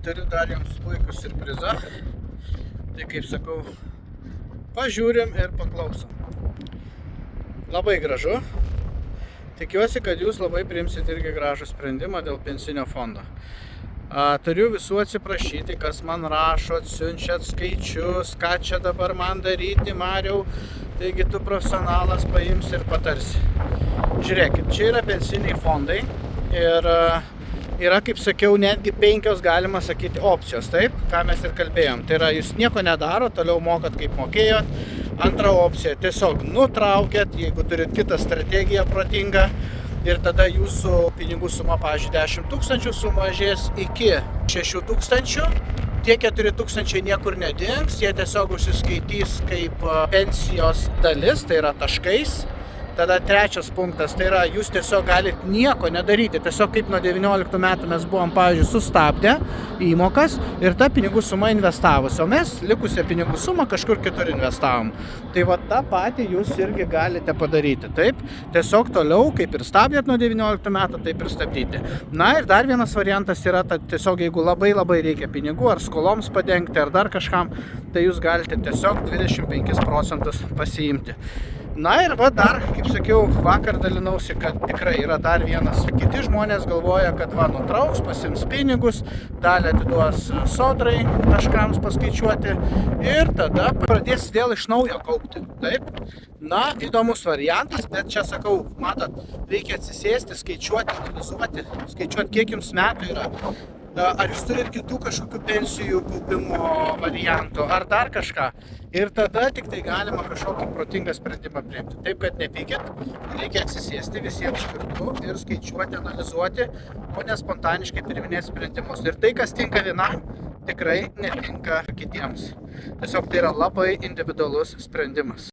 turiu dar jums puikų siurprizą. Tai kaip sakau, pažiūrim ir paklausom. Labai gražu. Tikiuosi, kad jūs labai priimsit irgi gražų sprendimą dėl pensinio fondo. Turiu visų atsiprašyti, kas man rašot, siunčiat skaičius, ką čia dabar man daryti, Mariau. Taigi tu profesionalas paims ir patarsi. Žiūrėkit, čia yra pensiniai fondai ir yra, kaip sakiau, netgi 5, galima sakyti, opcijos, taip, ką mes ir kalbėjom. Tai yra, jūs nieko nedaro, toliau mokat kaip mokėjot. Antra opcija, tiesiog nutraukėt, jeigu turit kitą strategiją protingą. Ir tada jūsų pinigų suma, pavyzdžiui, 10 000 sumažės iki 6 000. Tie 4 000 niekur nedings, jie tiesiog užsiskaitys kaip pensijos dalis, tai yra taškais. Tada trečias punktas, tai yra, jūs tiesiog galite nieko nedaryti. Tiesiog kaip nuo 19 metų mes buvom, pavyzdžiui, sustabdę įmokas ir tą pinigų sumą investavus. O mes likusią pinigų sumą kažkur kitur investavom. Tai va tą patį jūs irgi galite padaryti. Taip, tiesiog toliau, kaip ir stabdėt nuo 19 metų, taip ir stabdyti. Na ir dar vienas variantas yra, tiesiog jeigu labai reikia pinigų, ar skoloms padengti, ar dar kažkam, tai jūs galite tiesiog 25% pasiimti. Na ir va dar, kaip sakiau, vakar dalinausi, kad tikrai yra dar vienas. Kiti žmonės galvoja, kad va nutrauks, pasiims pinigus, dalį atiduos sodrai kažkams paskaičiuoti ir tada pradės vėl iš naujo kaupti. Taip? Na, įdomus variantas, bet čia sakau, matot, reikia atsisėsti, skaičiuoti, analizuoti, skaičiuoti, kiek jums metų yra. Ar jūs turit kitų kažkokių pensijų kaupimo variantų, ar dar kažką. Ir tada tik tai galima kažkokį protingą sprendimą priimti. Taip, kad nepykit, reikia atsisėsti visiems kartu ir skaičiuoti, analizuoti, o ne spontaniškai priiminėti sprendimus. Ir tai, kas tinka vienam, tikrai netinka kitiems. Tiesiog tai yra labai individualus sprendimas.